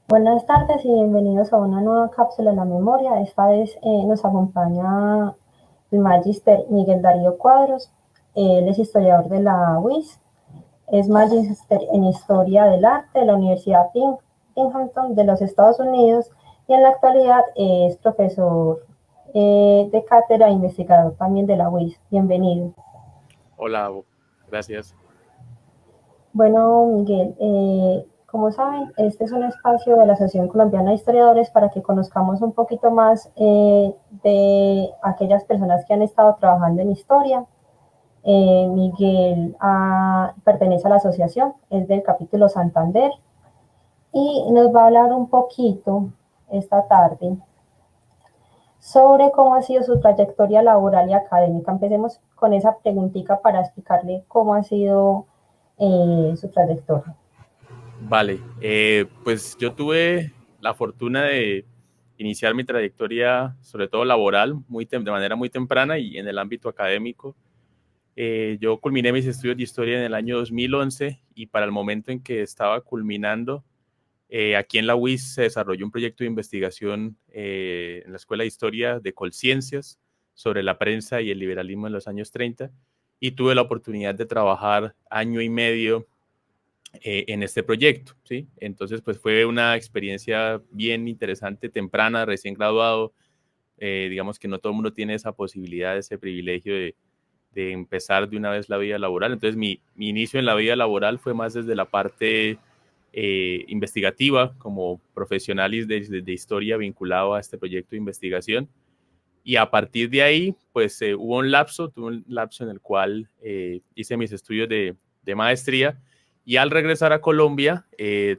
Buenas tardes y bienvenidos a una nueva cápsula de la memoria. Esta vez nos acompaña el Magister Miguel Darío Cuadros. Él es historiador de la UIS, es Magister en Historia del Arte de la Universidad Binghamton de los Estados Unidos y en la actualidad es profesor de cátedra e investigador también de la UIS. Bienvenido. Hola, gracias. Bueno, Miguel, como saben, este es un espacio de la Asociación Colombiana de Historiadores para que conozcamos un poquito más de aquellas personas que han estado trabajando en historia. Miguel pertenece a la asociación, es del capítulo Santander y nos va a hablar un poquito esta tarde sobre cómo ha sido su trayectoria laboral y académica. Empecemos con esa preguntita para explicarle cómo ha sido su trayectoria. Vale, pues yo tuve la fortuna de iniciar mi trayectoria, sobre todo laboral, de manera muy temprana y en el ámbito académico. Yo culminé mis estudios de historia en el año 2011 y para el momento en que estaba culminando, aquí en la UIS se desarrolló un proyecto de investigación en la Escuela de Historia de Colciencias sobre la prensa y el liberalismo en los años 30 y tuve la oportunidad de trabajar año y medio en este proyecto, ¿sí? Entonces, pues fue una experiencia bien interesante, temprana, recién graduado. Digamos que no todo el mundo tiene esa posibilidad, ese privilegio de empezar de una vez la vida laboral. Entonces, mi inicio en la vida laboral fue más desde la parte investigativa, como profesional de historia vinculado a este proyecto de investigación. Y a partir de ahí, pues tuve un lapso en el cual hice mis estudios de maestría y al regresar a Colombia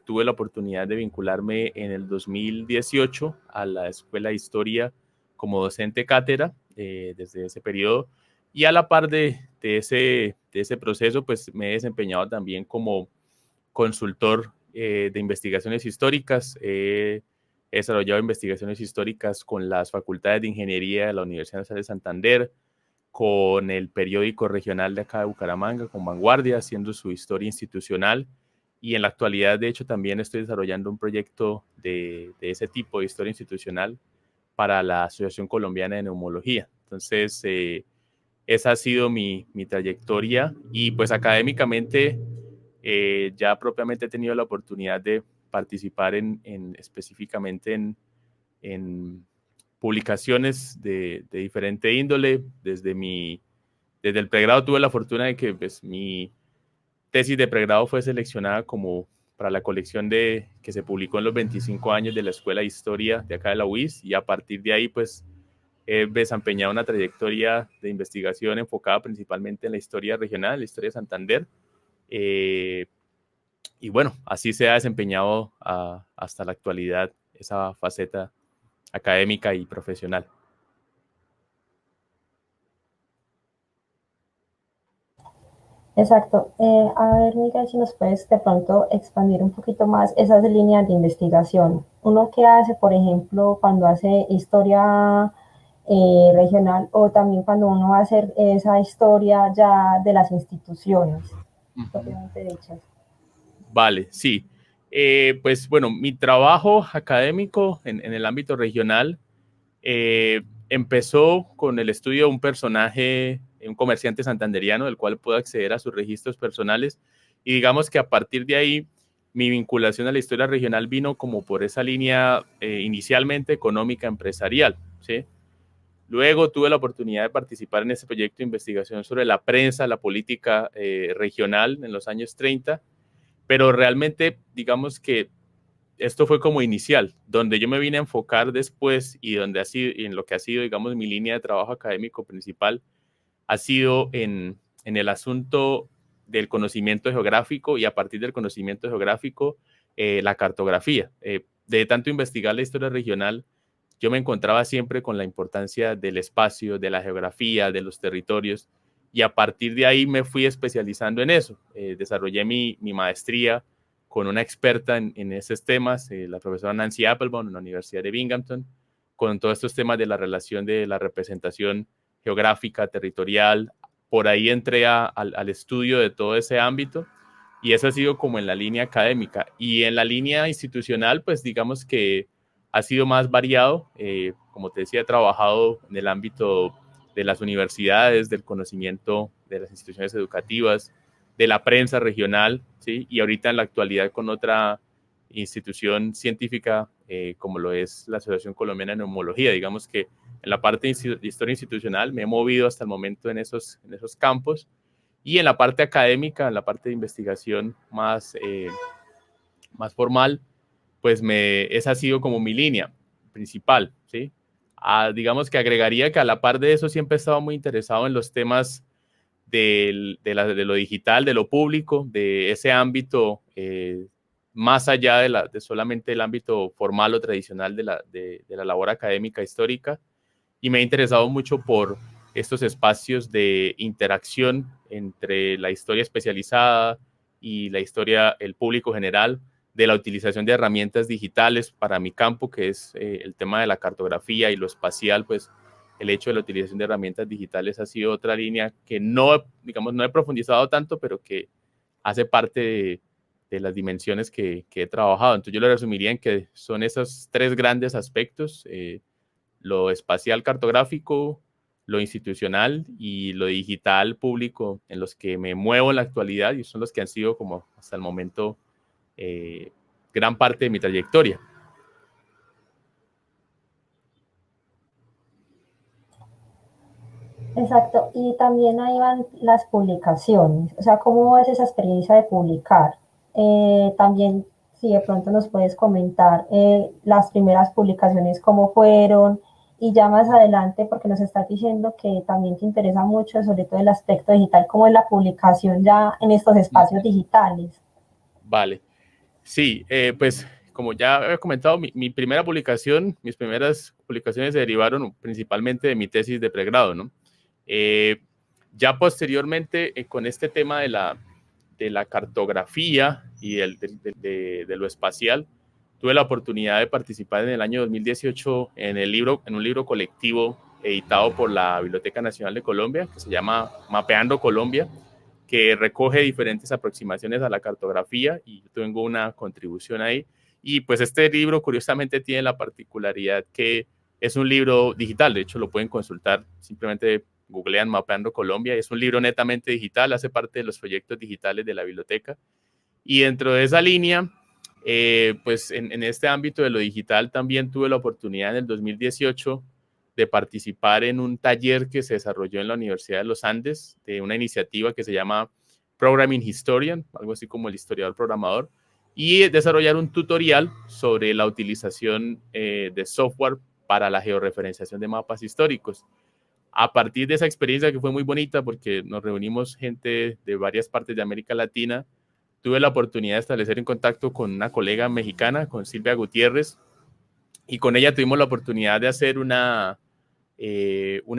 tuve la oportunidad de vincularme en el 2018 a la Escuela de Historia como docente cátedra desde ese periodo y a la par de ese proceso pues me he desempeñado también como consultor de investigaciones históricas. He desarrollado investigaciones históricas con las facultades de ingeniería de la Universidad Nacional de Santander, con el periódico regional de acá de Bucaramanga, con Vanguardia, haciendo su historia institucional. Y en la actualidad, de hecho, también estoy desarrollando un proyecto de ese tipo de historia institucional para la Asociación Colombiana de Neumología. Entonces, esa ha sido mi trayectoria y pues académicamente ya propiamente he tenido la oportunidad de participar específicamente en publicaciones de diferente índole. Desde el pregrado tuve la fortuna de que pues, mi tesis de pregrado fue seleccionada como para la colección que se publicó en los 25 años de la Escuela de Historia de acá de la UIS y a partir de ahí pues he desempeñado una trayectoria de investigación enfocada principalmente en la historia regional, la historia de Santander. Eh, y bueno, así se ha desempeñado hasta la actualidad esa faceta académica y profesional. Exacto. A ver, Miguel, si nos puedes de pronto expandir un poquito más esas líneas de investigación. Uno que hace, por ejemplo, cuando hace historia regional o también cuando uno va a hacer esa historia ya de las instituciones propiamente dichas. Vale, sí. Pues bueno, mi trabajo académico en el ámbito regional empezó con el estudio de un personaje, un comerciante santanderiano, del cual puedo acceder a sus registros personales. Y digamos que a partir de ahí, mi vinculación a la historia regional vino como por esa línea inicialmente económica empresarial, ¿sí? Luego tuve la oportunidad de participar en ese proyecto de investigación sobre la prensa, la política regional en los años 30, pero realmente digamos que esto fue como inicial, donde yo me vine a enfocar después y donde ha sido, y en lo que ha sido, digamos, mi línea de trabajo académico principal, ha sido en el asunto del conocimiento geográfico y a partir del conocimiento geográfico, la cartografía. De tanto investigar la historia regional, yo me encontraba siempre con la importancia del espacio, de la geografía, de los territorios, y a partir de ahí me fui especializando en eso. Desarrollé mi maestría con una experta en esos temas, la profesora Nancy Applebaum en la Universidad de Binghamton, con todos estos temas de la relación de la representación geográfica, territorial. Por ahí entré al estudio de todo ese ámbito Y eso ha sido como en la línea académica. Y en la línea institucional, pues digamos que ha sido más variado. Como te decía, he trabajado en el ámbito de las universidades, del conocimiento de las instituciones educativas, de la prensa regional, ¿sí? Y ahorita en la actualidad con otra institución científica como lo es la Asociación Colombiana de Neumología. Digamos que en la parte de historia institucional me he movido hasta el momento en esos campos. Y en la parte académica, en la parte de investigación más formal, pues esa ha sido como mi línea principal, ¿sí? Digamos que agregaría que a la par de eso siempre he estado muy interesado en los temas de lo digital, de lo público, de ese ámbito más allá de solamente el ámbito formal o tradicional de la labor académica histórica. Y me ha interesado mucho por estos espacios de interacción entre la historia especializada y la historia, el público general, de la utilización de herramientas digitales para mi campo, que es el tema de la cartografía y lo espacial. Pues el hecho de la utilización de herramientas digitales ha sido otra línea que no, digamos, no he profundizado tanto, pero que hace parte de las dimensiones que he trabajado. Entonces yo lo resumiría en que son esos tres grandes aspectos, lo espacial cartográfico, lo institucional y lo digital público, en los que me muevo en la actualidad y son los que han sido como hasta el momento eh, gran parte de mi trayectoria. Exacto, y también ahí van las publicaciones, o sea, ¿cómo es esa experiencia de publicar? También, si de pronto nos puedes comentar las primeras publicaciones, cómo fueron, y ya más adelante, porque nos estás diciendo que también te interesa mucho, sobre todo el aspecto digital, cómo es la publicación ya en estos espacios digitales. Vale. Sí, pues como ya he comentado, mi primera publicación, mis primeras publicaciones se derivaron principalmente de mi tesis de pregrado, ¿no? Eh, ya posteriormente, con este tema de la cartografía y de lo espacial, tuve la oportunidad de participar en el año 2018 en un libro colectivo editado por la Biblioteca Nacional de Colombia, que se llama Mapeando Colombia, que recoge diferentes aproximaciones a la cartografía y yo tengo una contribución ahí. Y pues este libro curiosamente tiene la particularidad que es un libro digital, de hecho lo pueden consultar, simplemente googlean Mapeando Colombia, es un libro netamente digital, hace parte de los proyectos digitales de la biblioteca. Y dentro de esa línea, pues en este ámbito de lo digital también tuve la oportunidad en el 2018 de participar en un taller que se desarrolló en la Universidad de los Andes, de una iniciativa que se llama Programming Historian, algo así como el historiador programador, y desarrollar un tutorial sobre la utilización de software para la georreferenciación de mapas históricos. A partir de esa experiencia que fue muy bonita porque nos reunimos gente de varias partes de América Latina, tuve la oportunidad de establecer en contacto con una colega mexicana, con Silvia Gutiérrez, y con ella tuvimos la oportunidad de hacer un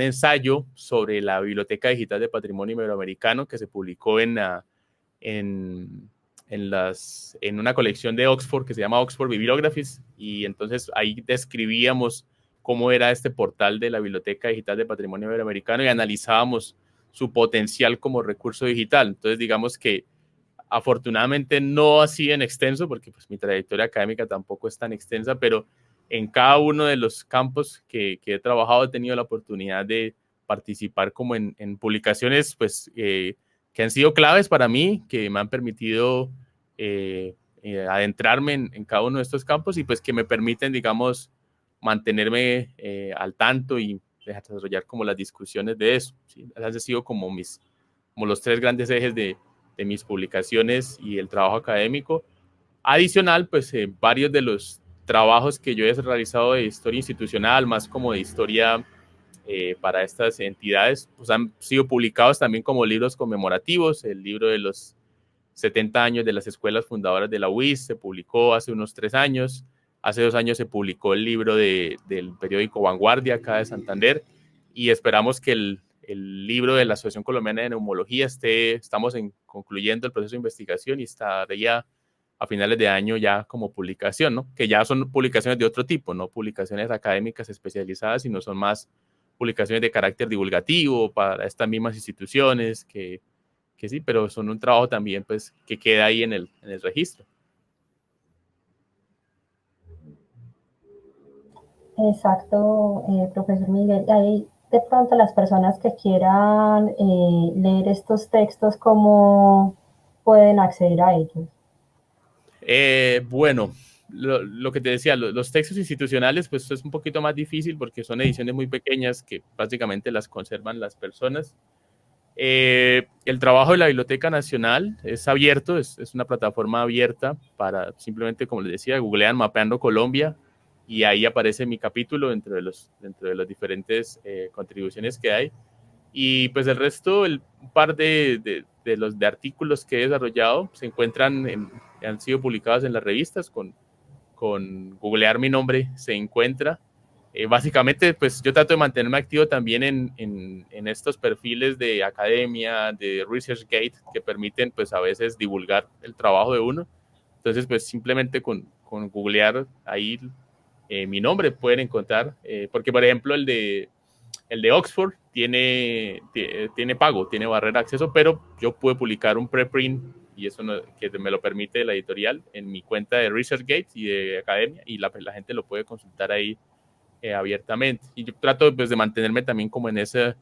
ensayo sobre la Biblioteca Digital de Patrimonio Iberoamericano que se publicó en, en una colección de Oxford que se llama Oxford Bibliographies, y entonces ahí describíamos cómo era este portal de la Biblioteca Digital de Patrimonio Iberoamericano y analizábamos su potencial como recurso digital. Entonces digamos que afortunadamente no así en extenso, porque pues mi trayectoria académica tampoco es tan extensa, pero en cada uno de los campos que he trabajado he tenido la oportunidad de participar como en publicaciones pues que han sido claves para mí, que me han permitido adentrarme en cada uno de estos campos y pues que me permiten, digamos, mantenerme al tanto y desarrollar como las discusiones de eso. ¿Sí? Esas han sido como los tres grandes ejes de mis publicaciones y el trabajo académico. Adicional, pues varios de los trabajos que yo he realizado de historia institucional, más como de historia para estas entidades, pues han sido publicados también como libros conmemorativos. El libro de los 70 años de las escuelas fundadoras de la UIS se publicó hace unos 3 años. Hace 2 años se publicó el libro del periódico Vanguardia acá de Santander y esperamos que el libro de la Asociación Colombiana de Neumología estamos concluyendo el proceso de investigación y estaría a finales de año ya como publicación, ¿no? Que ya son publicaciones de otro tipo, no publicaciones académicas especializadas, sino son más publicaciones de carácter divulgativo para estas mismas instituciones que sí, pero son un trabajo también pues que queda ahí en el registro. Exacto, profesor Miguel. Ahí de pronto las personas que quieran leer estos textos, ¿cómo pueden acceder a ellos? Bueno, lo que te decía, los textos institucionales, pues es un poquito más difícil porque son ediciones muy pequeñas que básicamente las conservan las personas. El trabajo de la Biblioteca Nacional es abierto, es una plataforma abierta para simplemente, como les decía, googlean Mapeando Colombia y ahí aparece mi capítulo dentro de las diferentes contribuciones que hay. Y pues el resto, un par de artículos que he desarrollado se encuentran, han sido publicados en las revistas con googlear mi nombre se encuentra. Básicamente, pues yo trato de mantenerme activo también en estos perfiles de academia, de ResearchGate, que permiten pues a veces divulgar el trabajo de uno. Entonces, pues simplemente con googlear ahí mi nombre pueden encontrar, porque por ejemplo el de Oxford tiene pago, tiene barrera de acceso, pero yo pude publicar un preprint y eso no, que me lo permite la editorial en mi cuenta de ResearchGate y de Academia y la gente lo puede consultar ahí abiertamente. Y yo trato pues, de mantenerme también como en esa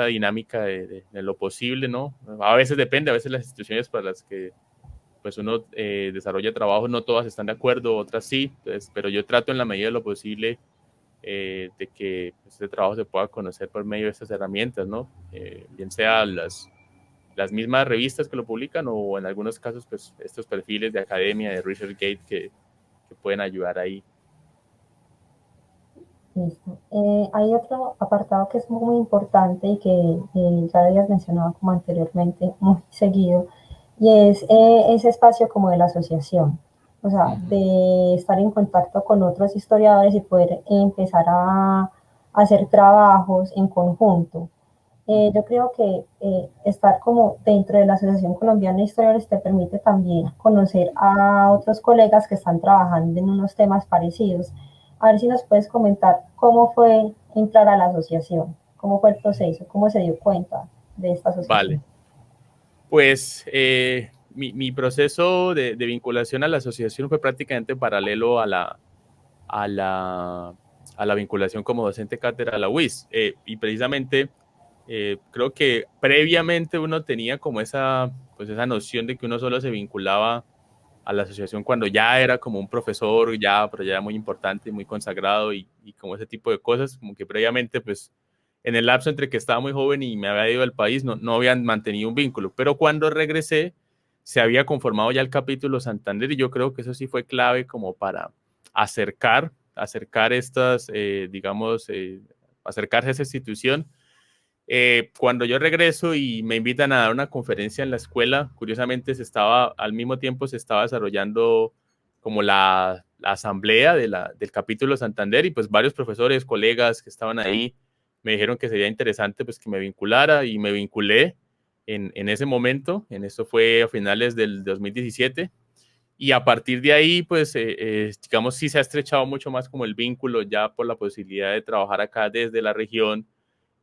dinámica de lo posible, ¿no? A veces depende, a veces las instituciones para las que pues uno desarrolla trabajo, no todas están de acuerdo, otras sí, entonces, pero yo trato en la medida de lo posible de que este trabajo se pueda conocer por medio de estas herramientas, ¿no? Bien sea las mismas revistas que lo publican o en algunos casos, pues estos perfiles de academia, de ResearchGate que pueden ayudar ahí. Listo. Hay otro apartado que es muy importante y que ya habías mencionado como anteriormente, muy seguido, y es ese espacio como de la asociación, o sea, de estar en contacto con otros historiadores y poder empezar a hacer trabajos en conjunto. Yo creo que estar como dentro de la Asociación Colombiana de Historiadores te permite también conocer a otros colegas que están trabajando en unos temas parecidos. A ver si nos puedes comentar cómo fue entrar a la asociación, cómo fue el proceso, cómo se dio cuenta de esta Vale, asociación. pues mi proceso de vinculación a la asociación fue prácticamente paralelo a la, a la vinculación como docente cátedra a la UIS. Y precisamente creo que previamente uno tenía como pues esa noción de que uno solo se vinculaba a la asociación cuando ya era como un profesor, ya, pero ya era muy importante, muy consagrado y como ese tipo de cosas, como que previamente pues en el lapso entre que estaba muy joven y me había ido al país no habían mantenido un vínculo, pero cuando regresé se había conformado ya el capítulo Santander y yo creo que eso sí fue clave como para acercar estas, digamos, acercarse a esa institución. Cuando yo regreso y me invitan a dar una conferencia en la escuela, curiosamente al mismo tiempo se estaba desarrollando como la asamblea del capítulo Santander y pues varios profesores, colegas que estaban ahí me dijeron que sería interesante pues que me vinculara y me vinculé en ese momento, en eso fue a finales del 2017 y a partir de ahí pues digamos sí se ha estrechado mucho más como el vínculo ya por la posibilidad de trabajar acá desde la región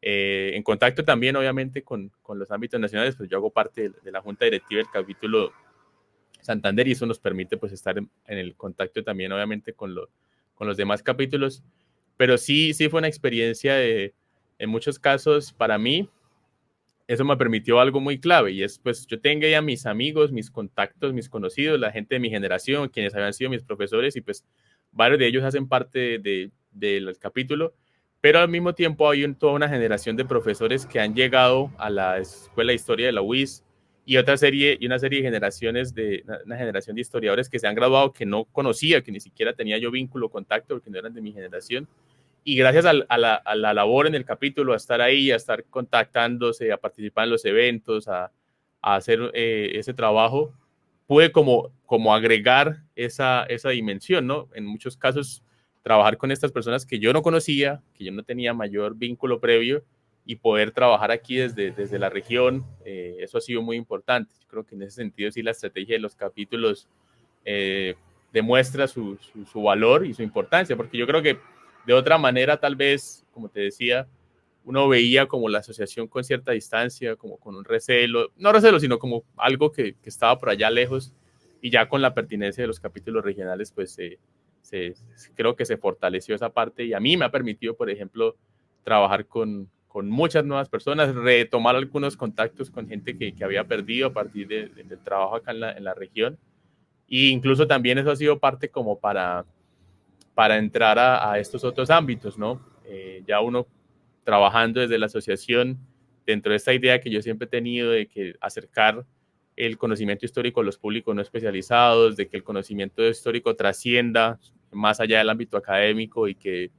en contacto también, obviamente, con los ámbitos nacionales, pues yo hago parte de la junta directiva del capítulo Santander y eso nos permite pues estar en el contacto también, obviamente, con los demás capítulos. Pero sí fue una experiencia en muchos casos, para mí, eso me permitió algo muy clave y es pues yo tengo ya mis amigos, mis contactos, mis conocidos, la gente de mi generación, quienes habían sido mis profesores y pues varios de ellos hacen parte del capítulo, pero al mismo tiempo hay toda una generación de profesores que han llegado a la Escuela de Historia de la UIS y una serie de generaciones una generación de historiadores que se han graduado que no conocía, que ni siquiera tenía yo vínculo, contacto, porque no eran de mi generación y gracias a la labor en el capítulo, a estar ahí, a estar contactándose, a participar en los eventos, a hacer ese trabajo, pude como agregar esa dimensión, ¿no? En muchos casos, trabajar con estas personas que yo no conocía, que yo no tenía mayor vínculo previo, y poder trabajar aquí desde la región, eso ha sido muy importante. Yo creo que en ese sentido sí la estrategia de los capítulos eh, demuestra su valor y su importancia, porque yo creo que de otra manera, tal vez, como te decía, uno veía como la asociación con cierta distancia, como con un recelo, no recelo, sino como algo que estaba por allá lejos, y ya con la pertinencia de los capítulos regionales, pues creo que se fortaleció esa parte y a mí me ha permitido, por ejemplo, trabajar con muchas nuevas personas, retomar algunos contactos con gente que había perdido a partir del trabajo acá en la región. E incluso también eso ha sido parte como para entrar a estos otros ámbitos, ¿no? Ya uno trabajando desde la asociación, dentro de esta idea que yo siempre he tenido de que acercar el conocimiento histórico a los públicos no especializados, de que el conocimiento histórico trascienda más allá del ámbito académico y que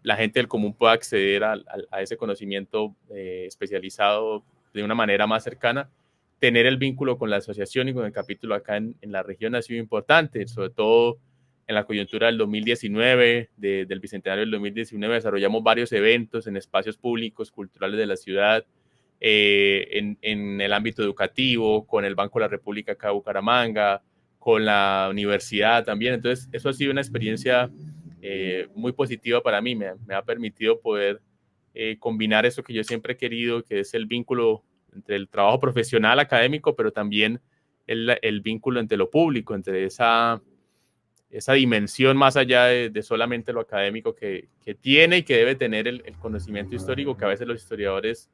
la gente del común pueda acceder a ese conocimiento especializado de una manera más cercana. Tener el vínculo con la asociación y con el capítulo acá en la región ha sido importante, sobre todo en la coyuntura del 2019, del Bicentenario del 2019, desarrollamos varios eventos en espacios públicos, culturales de la ciudad, en el ámbito educativo, con el Banco de la República acá de Bucaramanga, con la universidad también. Entonces, eso ha sido una experiencia muy positiva para mí. Me ha permitido poder combinar eso que yo siempre he querido, que es el vínculo entre el trabajo profesional académico, pero también el vínculo entre lo público, entre esa dimensión más allá de solamente lo académico que tiene y que debe tener el conocimiento histórico, que a veces los historiadores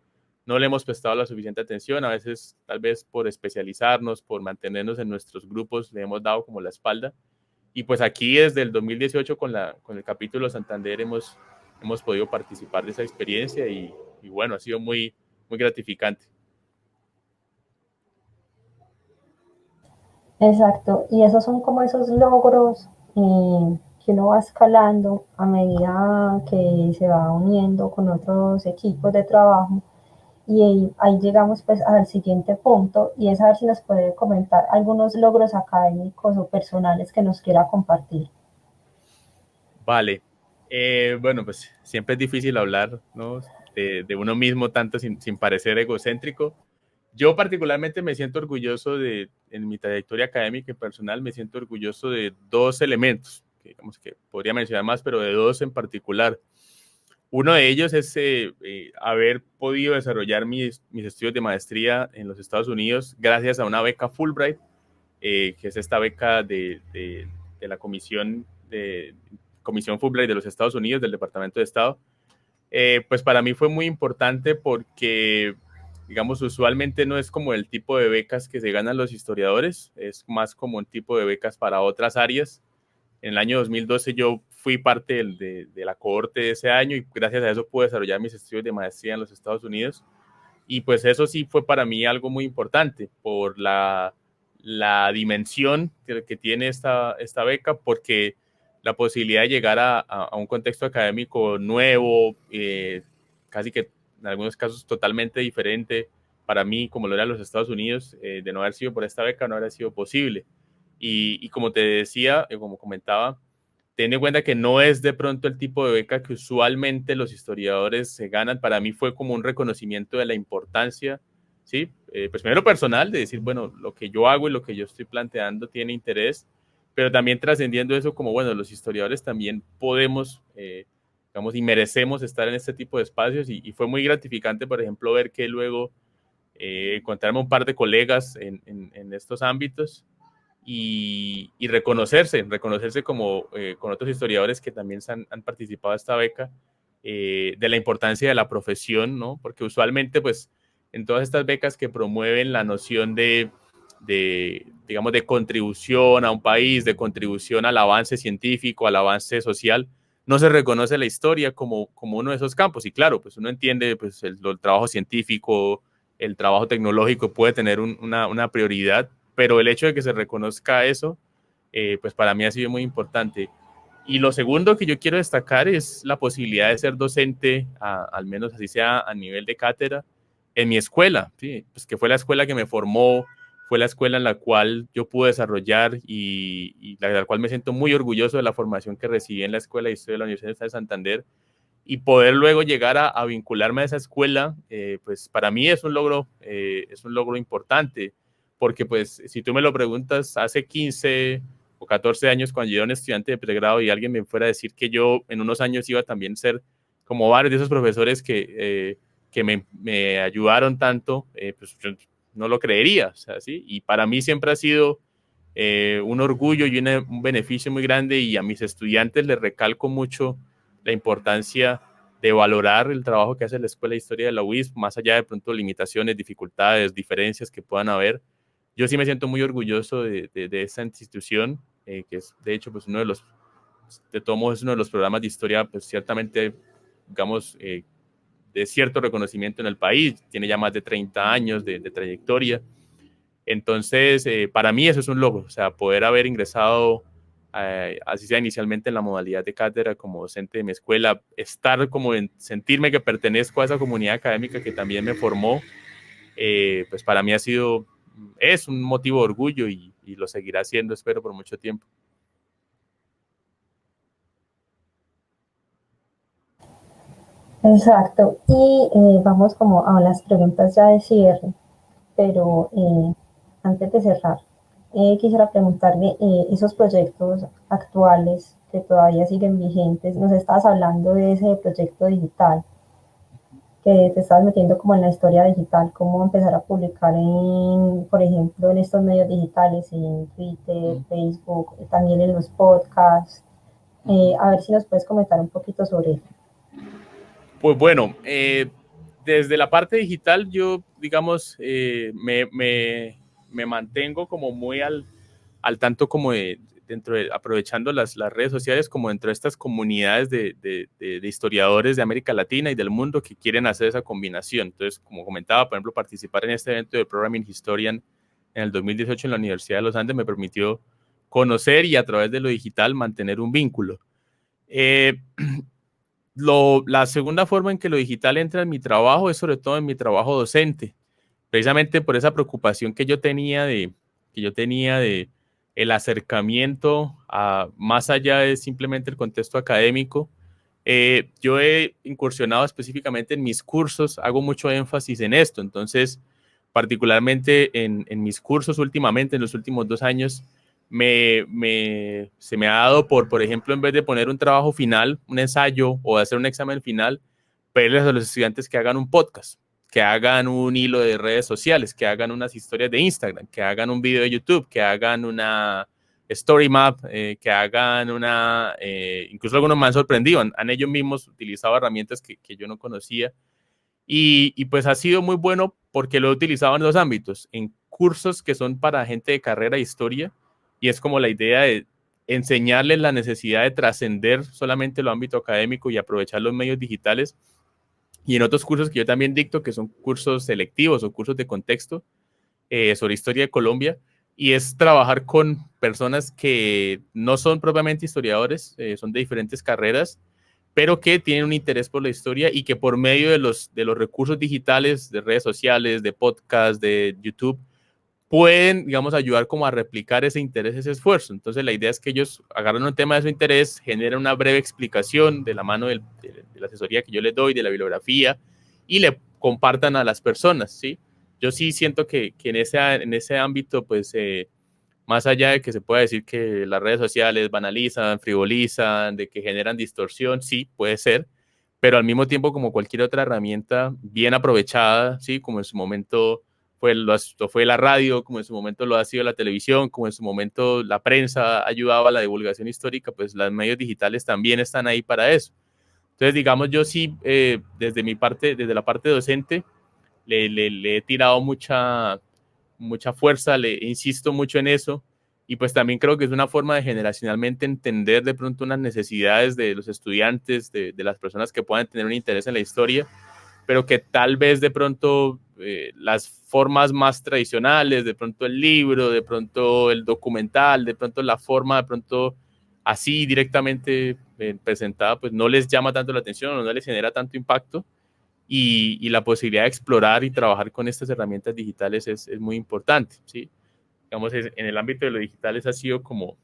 no le hemos prestado la suficiente atención, a veces tal vez por especializarnos, por mantenernos en nuestros grupos, le hemos dado como la espalda. Y pues aquí desde el 2018 con el capítulo Santander hemos podido participar de esa experiencia y bueno, ha sido muy, muy gratificante. Exacto, y esos son como esos logros que uno va escalando a medida que se va uniendo con otros equipos de trabajo. Y ahí llegamos pues al siguiente punto y es a ver si nos puede comentar algunos logros académicos o personales que nos quiera compartir. Vale. Bueno, pues siempre es difícil hablar, ¿no? De uno mismo tanto sin parecer egocéntrico. Yo particularmente me siento orgulloso en mi trayectoria académica y personal, me siento orgulloso de dos elementos, que digamos que podría mencionar más, pero de dos en particular. Uno de ellos es haber podido desarrollar mis estudios de maestría en los Estados Unidos gracias a una beca Fulbright, que es esta beca de la Comisión Fulbright de los Estados Unidos, del Departamento de Estado. Pues para mí fue muy importante porque, digamos, usualmente no es como el tipo de becas que se ganan los historiadores, es más como un tipo de becas para otras áreas. En el año 2012 yo fui parte de la cohorte de ese año y gracias a eso pude desarrollar mis estudios de maestría en los Estados Unidos. Y pues eso sí fue para mí algo muy importante por la dimensión que tiene esta beca, porque la posibilidad de llegar a un contexto académico nuevo, casi que en algunos casos totalmente diferente para mí, como lo era los Estados Unidos, de no haber sido por esta beca no habría sido posible. Y como te decía, como comentaba, ten en cuenta que no es de pronto el tipo de beca que usualmente los historiadores se ganan. Para mí fue como un reconocimiento de la importancia, ¿sí? Pues primero personal, de decir, bueno, lo que yo hago y lo que yo estoy planteando tiene interés, pero también trascendiendo eso como, bueno, los historiadores también podemos, digamos, y merecemos estar en este tipo de espacios y fue muy gratificante, por ejemplo, ver que luego encontrarme un par de colegas en estos ámbitos y reconocerse como con otros historiadores que también han participado de esta beca, de la importancia de la profesión, ¿no? Porque usualmente, pues, en todas estas becas que promueven la noción digamos, de contribución a un país, de contribución al avance científico, al avance social, no se reconoce la historia como uno de esos campos. Y claro, pues uno entiende, pues, el trabajo científico, el trabajo tecnológico puede tener una prioridad, pero el hecho de que se reconozca eso, pues para mí ha sido muy importante. Y lo segundo que yo quiero destacar es la posibilidad de ser docente, al menos así sea a nivel de cátedra, en mi escuela, ¿sí? Pues que fue la escuela que me formó, fue la escuela en la cual yo pude desarrollar y la cual me siento muy orgulloso de la formación que recibí en la Escuela de Historia de la Universidad de Santander y poder luego llegar a vincularme a esa escuela, pues para mí es un logro importante, porque pues si tú me lo preguntas hace 15 o 14 años cuando yo era un estudiante de pregrado y alguien me fuera a decir que yo en unos años iba también a ser como varios de esos profesores que me ayudaron tanto, pues yo no lo creería, o sea, ¿sí? Y para mí siempre ha sido un orgullo y un beneficio muy grande, y a mis estudiantes les recalco mucho la importancia de valorar el trabajo que hace la Escuela de Historia de la UIS, más allá de pronto limitaciones, dificultades, diferencias que puedan haber. Yo sí me siento muy orgulloso de esta institución, que es de hecho pues uno de los, de todos modos es uno de los programas de historia pues ciertamente, digamos, de cierto reconocimiento en el país, tiene ya más de 30 años de trayectoria. Entonces, para mí eso es un logro, o sea, poder haber ingresado, así sea inicialmente en la modalidad de cátedra como docente de mi escuela, estar como en sentirme que pertenezco a esa comunidad académica que también me formó, pues para mí ha sido, es un motivo de orgullo, y lo seguirá siendo, espero, por mucho tiempo. Exacto. Y vamos como a las preguntas ya de cierre, pero antes de cerrar, quisiera preguntarle esos proyectos actuales que todavía siguen vigentes. Nos estabas hablando de ese proyecto digital, que te estás metiendo como en la historia digital, cómo empezar a publicar en, por ejemplo, en estos medios digitales, en Twitter, Facebook, también en los podcasts. A ver si nos puedes comentar un poquito sobre eso. Pues bueno, desde la parte digital yo, digamos, me mantengo como muy al tanto como aprovechando las redes sociales como dentro de estas comunidades de historiadores de América Latina y del mundo que quieren hacer esa combinación. Entonces, como comentaba, por ejemplo, participar en este evento de Programming Historian en el 2018 en la Universidad de los Andes me permitió conocer y a través de lo digital mantener un vínculo. Eh, la segunda forma en que lo digital entra en mi trabajo es sobre todo en mi trabajo docente, precisamente por esa preocupación que yo tenía de el acercamiento a más allá de simplemente el contexto académico. Yo he incursionado específicamente en mis cursos, hago mucho énfasis en esto, entonces particularmente en mis cursos últimamente, en los últimos 2 años, se me ha dado por ejemplo, en vez de poner un trabajo final, un ensayo o hacer un examen final, pedirles a los estudiantes que hagan un podcast, que hagan un hilo de redes sociales, que hagan unas historias de Instagram, que hagan un video de YouTube, que hagan una story map, que hagan incluso algunos me han sorprendido, han ellos mismos utilizado herramientas que yo no conocía, y pues ha sido muy bueno porque lo he utilizado en dos ámbitos, en cursos que son para gente de carrera de historia, y es como la idea de enseñarles la necesidad de trascender solamente el ámbito académico y aprovechar los medios digitales, y en otros cursos que yo también dicto, que son cursos selectivos o cursos de contexto sobre historia de Colombia, y es trabajar con personas que no son propiamente historiadores, son de diferentes carreras, pero que tienen un interés por la historia y que por medio de los recursos digitales, de redes sociales, de podcast, de YouTube, pueden, digamos, ayudar como a replicar ese interés, ese esfuerzo. Entonces la idea es que ellos agarren un tema de su interés, generen una breve explicación de la mano de la asesoría que yo les doy, de la bibliografía, y le compartan a las personas, ¿sí? Yo sí siento que en ese ámbito, pues, más allá de que se pueda decir que las redes sociales banalizan, frivolizan, de que generan distorsión, sí, puede ser, pero al mismo tiempo, como cualquier otra herramienta bien aprovechada, sí, como en su momento fue la radio, como en su momento lo ha sido la televisión, como en su momento la prensa ayudaba a la divulgación histórica, pues los medios digitales también están ahí para eso. Entonces, digamos, yo sí, desde mi parte, desde la parte docente, le he tirado mucha fuerza, le insisto mucho en eso, y pues también creo que es una forma de generacionalmente entender de pronto unas necesidades de los estudiantes, de las personas que puedan tener un interés en la historia, pero que tal vez de pronto las formas más tradicionales, de pronto el libro, de pronto el documental, de pronto la forma, de pronto así directamente presentada, pues no les llama tanto la atención o no les genera tanto impacto, y la posibilidad de explorar y trabajar con estas herramientas digitales es muy importante, ¿sí? Digamos, en el ámbito de lo digital esa ha sido como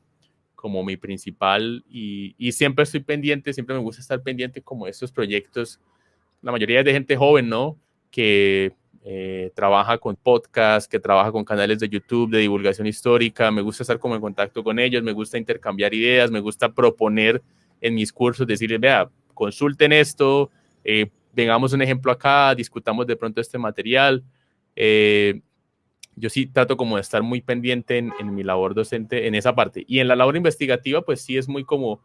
mi principal, y siempre estoy pendiente, siempre me gusta estar pendiente como de estos proyectos, la mayoría es de gente joven, ¿no? Que trabaja con podcasts, que trabaja con canales de YouTube de divulgación histórica, me gusta estar como en contacto con ellos, me gusta intercambiar ideas, me gusta proponer en mis cursos, decirles, vea, consulten esto, vengamos un ejemplo acá, discutamos de pronto este material. Yo sí trato como de estar muy pendiente en mi labor docente en esa parte. Y en la labor investigativa, pues sí es muy como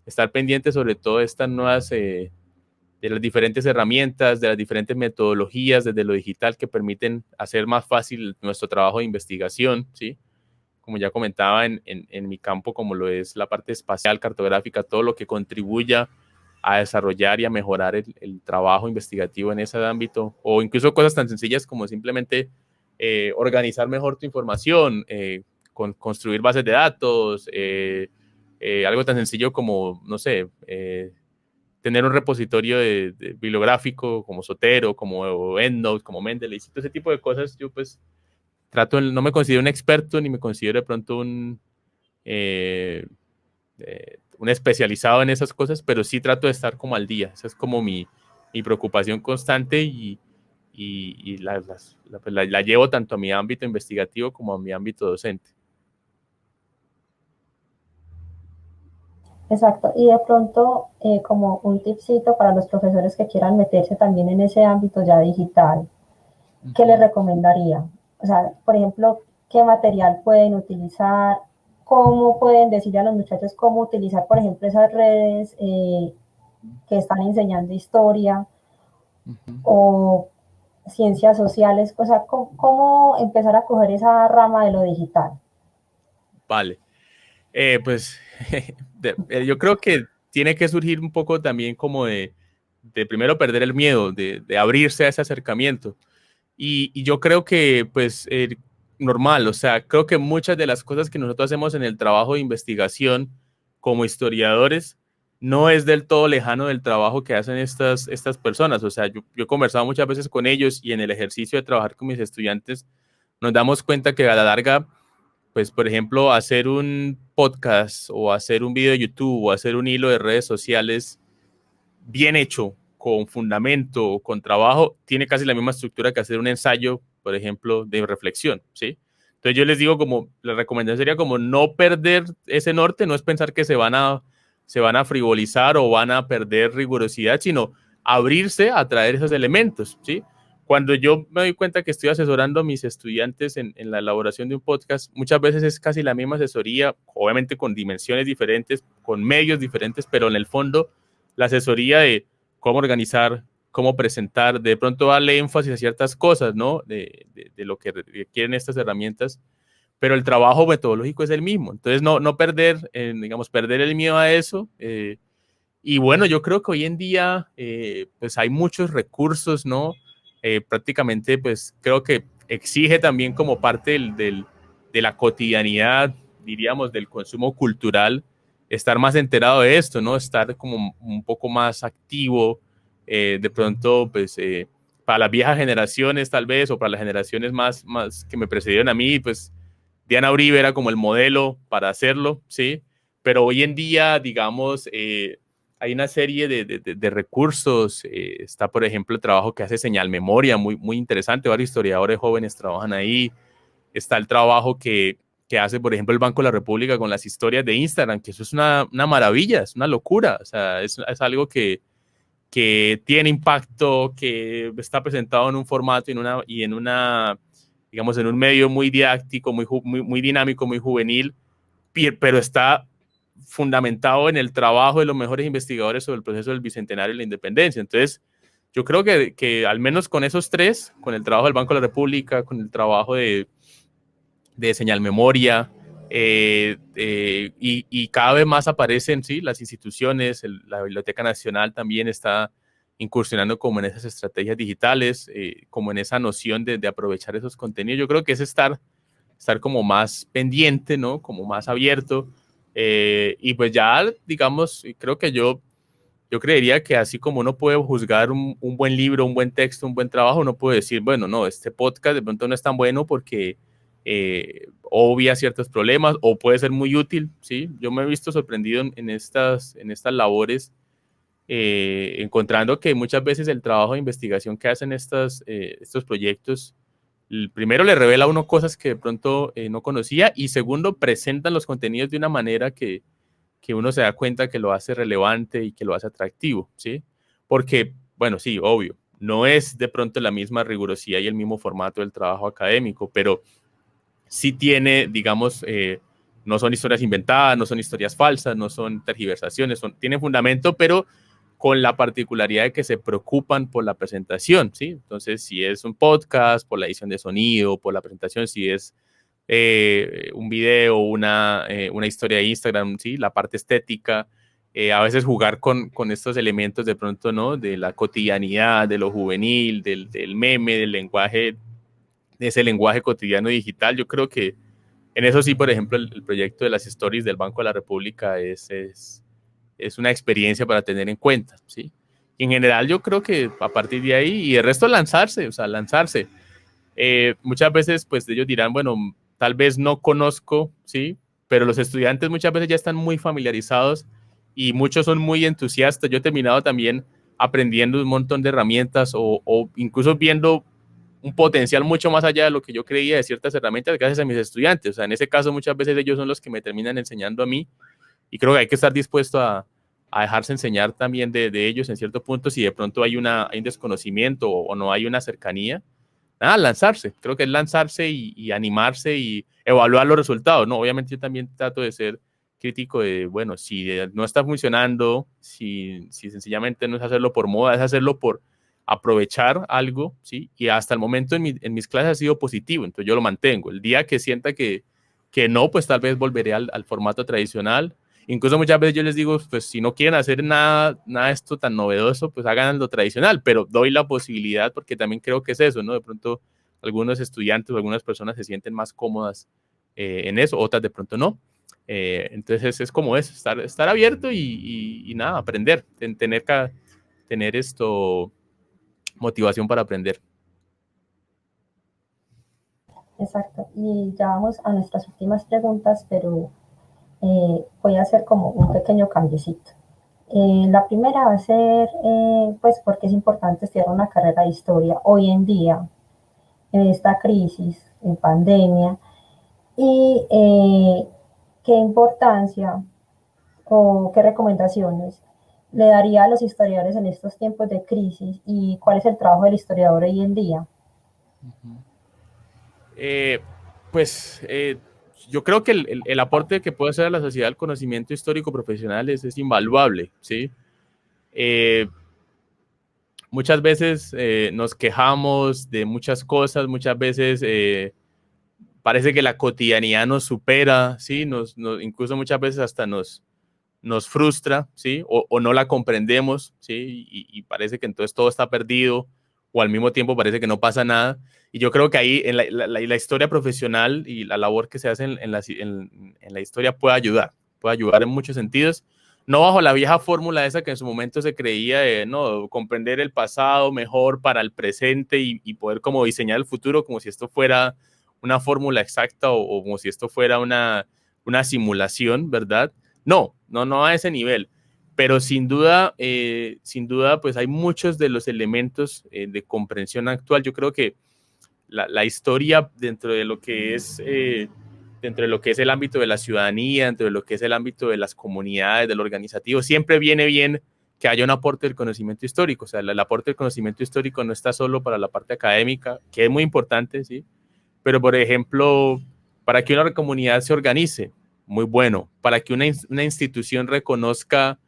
estar pendiente sobre todo estas nuevas, de las diferentes herramientas, de las diferentes metodologías desde lo digital que permiten hacer más fácil nuestro trabajo de investigación, ¿sí? Como ya comentaba en mi campo, como lo es la parte espacial, cartográfica, todo lo que contribuya a desarrollar y a mejorar el trabajo investigativo en ese ámbito, o incluso cosas tan sencillas como simplemente organizar mejor tu información, construir bases de datos, algo tan sencillo como, no sé, tener un repositorio de bibliográfico como Zotero, como EndNote, como Mendeley, todo ese tipo de cosas. Yo pues no me considero un experto ni me considero de pronto un especializado en esas cosas, pero sí trato de estar como al día. Esa es como mi preocupación constante y la llevo tanto a mi ámbito investigativo como a mi ámbito docente. Exacto, y de pronto como un tipcito para los profesores que quieran meterse también en ese ámbito ya digital, ¿qué les recomendaría? O sea, por ejemplo, ¿qué material pueden utilizar? ¿Cómo pueden decirle a los muchachos cómo utilizar, por ejemplo, esas redes que están enseñando historia o ciencias sociales? O sea, ¿cómo empezar a coger esa rama de lo digital? Vale. Pues yo creo que tiene que surgir un poco también como de primero perder el miedo, de abrirse a ese acercamiento. Y yo creo que pues normal, o sea, creo que muchas de las cosas que nosotros hacemos en el trabajo de investigación como historiadores no es del todo lejano del trabajo que hacen estas personas. O sea, yo he conversado muchas veces con ellos y en el ejercicio de trabajar con mis estudiantes nos damos cuenta que a la larga pues, por ejemplo, hacer un podcast o hacer un video de YouTube o hacer un hilo de redes sociales bien hecho, con fundamento, con trabajo, tiene casi la misma estructura que hacer un ensayo, por ejemplo, de reflexión, ¿sí? Entonces yo les digo como, la recomendación sería como no perder ese norte, no es pensar que se van a frivolizar o van a perder rigurosidad, sino abrirse a traer esos elementos, ¿sí? Cuando yo me doy cuenta que estoy asesorando a mis estudiantes en la elaboración de un podcast, muchas veces es casi la misma asesoría, obviamente con dimensiones diferentes, con medios diferentes, pero en el fondo la asesoría de cómo organizar, cómo presentar, de pronto darle énfasis a ciertas cosas, ¿no? De lo que requieren estas herramientas, pero el trabajo metodológico es el mismo. Entonces, no perder, digamos, perder el miedo a eso. Y bueno, yo creo que hoy en día, pues hay muchos recursos, ¿no? Prácticamente, pues creo que exige también como parte de la cotidianidad, diríamos, del consumo cultural, estar más enterado de esto, ¿no? Estar como un poco más activo, de pronto, pues, para las viejas generaciones tal vez, o para las generaciones más que me precedieron a mí, pues, Diana Uribe era como el modelo para hacerlo, ¿sí? Pero hoy en día, digamos, hay una serie de recursos. Está, por ejemplo, el trabajo que hace Señal Memoria, muy interesante. Varios historiadores jóvenes trabajan ahí. Está el trabajo que hace, por ejemplo, el Banco de la República con las historias de Instagram, que eso es una maravilla, es una locura. O sea, es algo que tiene impacto, que está presentado en un formato y en una, digamos, en un medio muy didáctico, muy dinámico, muy juvenil, pero está fundamentado en el trabajo de los mejores investigadores sobre el proceso del Bicentenario y la Independencia. Entonces, yo creo que al menos con esos tres, con el trabajo del Banco de la República, con el trabajo de Señal Memoria, y cada vez más aparecen, sí, las instituciones, la Biblioteca Nacional también está incursionando como en esas estrategias digitales, como en esa noción de aprovechar esos contenidos. Yo creo que es estar como más pendiente, ¿no? Como más abierto. Y pues ya, digamos, creo que yo creería que así como uno puede juzgar un buen libro, un buen texto, un buen trabajo, uno puede decir, bueno, no, este podcast de pronto no es tan bueno porque obvia ciertos problemas o puede ser muy útil, ¿sí? Yo me he visto sorprendido en estas labores, encontrando que muchas veces el trabajo de investigación que hacen estos proyectos, primero le revela a uno cosas que de pronto no conocía y segundo presentan los contenidos de una manera que que uno se da cuenta que lo hace relevante y que lo hace atractivo, ¿sí? Porque, bueno, sí, obvio, no es de pronto la misma rigurosidad y el mismo formato del trabajo académico, pero sí tiene, digamos, no son historias inventadas, no son historias falsas, no son tergiversaciones, tienen fundamento, pero con la particularidad de que se preocupan por la presentación, ¿sí? Entonces, si es un podcast, por la edición de sonido, por la presentación, si es un video, una historia de Instagram, ¿sí? La parte estética, a veces jugar con estos elementos de pronto, ¿no? De la cotidianidad, de lo juvenil, del meme, del lenguaje, de ese lenguaje cotidiano digital. Yo creo que en eso sí, por ejemplo, el proyecto de las stories del Banco de la República es una experiencia para tener en cuenta, ¿sí? Y en general yo creo que a partir de ahí, y el resto lanzarse, o sea, lanzarse. Muchas veces, pues ellos dirán, bueno, tal vez no conozco, ¿sí? Pero los estudiantes muchas veces ya están muy familiarizados y muchos son muy entusiastas. Yo he terminado también aprendiendo un montón de herramientas o incluso viendo un potencial mucho más allá de lo que yo creía de ciertas herramientas gracias a mis estudiantes. O sea, en ese caso muchas veces ellos son los que me terminan enseñando a mí y creo que hay que estar dispuesto a dejarse enseñar también de ellos en cierto punto si de pronto hay un desconocimiento o no hay una cercanía. Nada, lanzarse, creo que es lanzarse y animarse y evaluar los resultados, ¿no? Obviamente yo también trato de ser crítico de, bueno, si no está funcionando, si sencillamente no es hacerlo por moda, es hacerlo por aprovechar algo, ¿sí? Y hasta el momento en mis clases ha sido positivo, entonces yo lo mantengo. El día que sienta que no, pues tal vez volveré al formato tradicional. Incluso muchas veces yo les digo, pues si no quieren hacer nada de esto tan novedoso, pues hagan lo tradicional, pero doy la posibilidad porque también creo que es eso, ¿no? De pronto algunos estudiantes o algunas personas se sienten más cómodas en eso, otras de pronto no. Entonces es como eso, estar abierto y nada, aprender, tener esto, motivación para aprender. Exacto. Y ya vamos a nuestras últimas preguntas, pero voy a hacer como un pequeño cambiecito. La primera va a ser, pues, porque es importante estudiar una carrera de historia hoy en día, en esta crisis, en pandemia, y qué importancia o qué recomendaciones le daría a los historiadores en estos tiempos de crisis y cuál es el trabajo del historiador hoy en día. Eh, pues yo creo que el aporte que puede hacer a la sociedad el conocimiento histórico profesional es invaluable, ¿sí? Eh, muchas veces nos quejamos de muchas cosas, muchas veces parece que la cotidianidad nos supera, ¿sí? Incluso muchas veces hasta nos frustra, ¿sí? O no la comprendemos, ¿sí? Y parece que entonces todo está perdido o al mismo tiempo parece que no pasa nada. Y yo creo que ahí en la historia profesional y la labor que se hace en la historia puede ayudar en muchos sentidos. No bajo la vieja fórmula esa que en su momento se creía de no, comprender el pasado mejor para el presente y poder como diseñar el futuro como si esto fuera una fórmula exacta o como si esto fuera una simulación, ¿verdad? No a ese nivel, pero sin duda, pues hay muchos de los elementos de comprensión actual. Yo creo que la historia dentro de lo que es el ámbito de la ciudadanía, dentro de lo que es el ámbito de las comunidades, del organizativo, siempre viene bien que haya un aporte del conocimiento histórico. O sea, el aporte del conocimiento histórico no está solo para la parte académica, que es muy importante, ¿sí? Pero, por ejemplo, para que una comunidad se organice, muy bueno. Para que una institución reconozca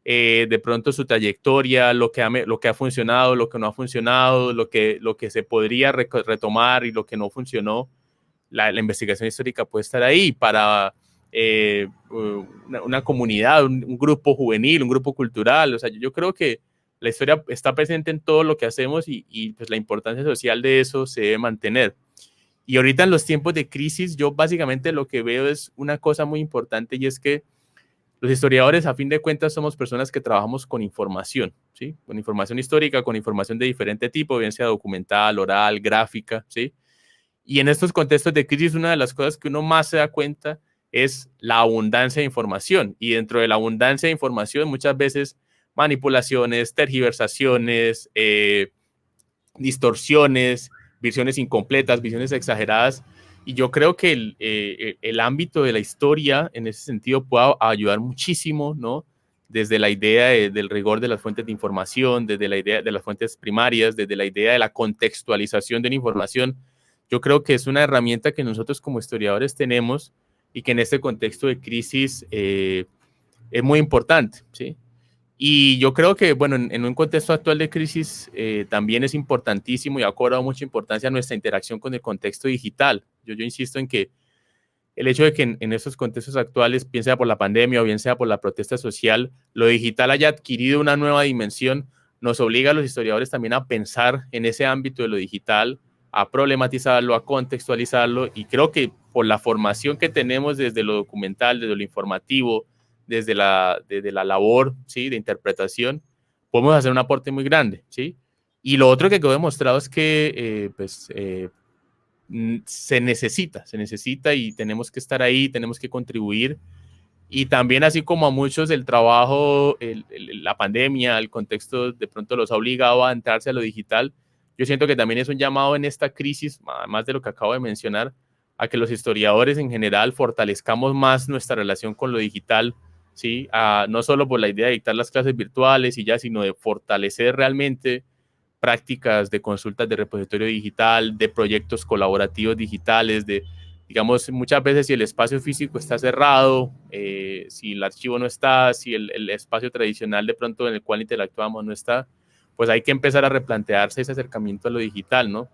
de pronto su trayectoria, lo que ha funcionado, lo que no ha funcionado, lo que se podría retomar y lo que no funcionó, la investigación histórica puede estar ahí para una comunidad, un grupo juvenil, un grupo cultural. O sea, yo creo que la historia está presente en todo lo que hacemos y pues la importancia social de eso se debe mantener. Y ahorita en los tiempos de crisis, yo básicamente lo que veo es una cosa muy importante y es que los historiadores, a fin de cuentas, somos personas que trabajamos con información, ¿sí? Con información histórica, con información de diferente tipo, bien sea documental, oral, gráfica, ¿sí? Y en estos contextos de crisis, una de las cosas que uno más se da cuenta es la abundancia de información. Y dentro de la abundancia de información, muchas veces manipulaciones, tergiversaciones, distorsiones, visiones incompletas, visiones exageradas. Y yo creo que el ámbito de la historia en ese sentido puede ayudar muchísimo, ¿no? Desde la idea del rigor de las fuentes de información, desde la idea de las fuentes primarias, desde la idea de la contextualización de la información. Yo creo que es una herramienta que nosotros como historiadores tenemos y que en este contexto de crisis es muy importante, ¿sí? Y yo creo que, bueno, en un contexto actual de crisis también es importantísimo y ha cobrado mucha importancia nuestra interacción con el contexto digital. Yo insisto en que el hecho de que en estos contextos actuales, bien sea por la pandemia o bien sea por la protesta social, lo digital haya adquirido una nueva dimensión, nos obliga a los historiadores también a pensar en ese ámbito de lo digital, a problematizarlo, a contextualizarlo, y creo que por la formación que tenemos desde lo documental, desde lo informativo, desde la labor, ¿sí?, de interpretación, podemos hacer un aporte muy grande, ¿sí? Y lo otro que quedó demostrado es que se necesita y tenemos que estar ahí, tenemos que contribuir. Y también así como a muchos el trabajo, la pandemia, el contexto de pronto los ha obligado a entrarse a lo digital, yo siento que también es un llamado en esta crisis, más de lo que acabo de mencionar, a que los historiadores en general fortalezcamos más nuestra relación con lo digital, ¿sí? No solo por la idea de dictar las clases virtuales y ya, sino de fortalecer realmente prácticas de consultas de repositorio digital, de proyectos colaborativos digitales, de, digamos, muchas veces si el espacio físico está cerrado, si el archivo no está, si el espacio tradicional de pronto en el cual interactuamos no está, pues hay que empezar a replantearse ese acercamiento a lo digital, ¿no?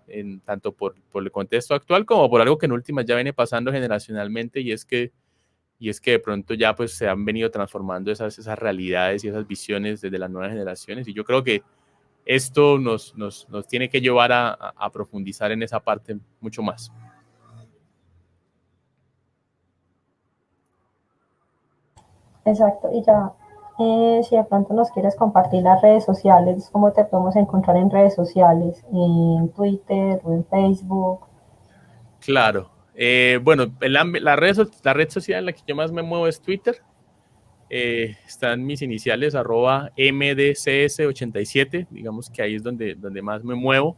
Tanto por el contexto actual como por algo que en últimas ya viene pasando generacionalmente y es que de pronto ya pues se han venido transformando esas realidades y esas visiones desde las nuevas generaciones y yo creo que esto nos tiene que llevar a profundizar en esa parte mucho más. Exacto, y ya, si de pronto nos quieres compartir las redes sociales, ¿cómo te podemos encontrar en redes sociales? ¿En Twitter o en Facebook? Claro. Bueno, la red social en la que yo más me muevo es Twitter. Están mis iniciales, @mdcs87, digamos que ahí es donde más me muevo.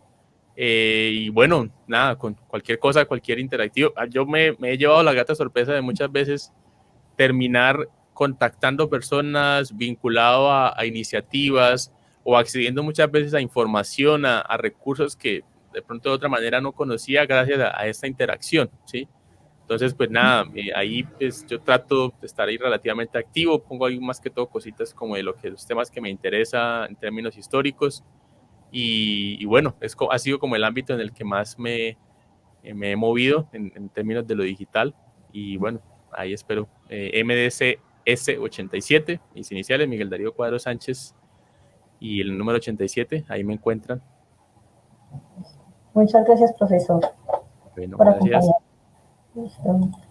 Y bueno, nada, con cualquier cosa, cualquier interactivo. Yo me he llevado la grata sorpresa de muchas veces terminar contactando personas, vinculado a iniciativas o accediendo muchas veces a información, a recursos que de pronto de otra manera no conocía gracias a esta interacción, ¿sí? Entonces, pues nada, ahí pues yo trato de estar ahí relativamente activo, pongo ahí más que todo cositas como de los temas que me interesa en términos históricos y bueno, ha sido como el ámbito en el que más me he movido en términos de lo digital y bueno, ahí espero. MDCS87, mis iniciales, Miguel Darío Cuadro Sánchez y el número 87, ahí me encuentran. Muchas gracias, profesor, Bueno, por gracias. acompañarnos. Listo.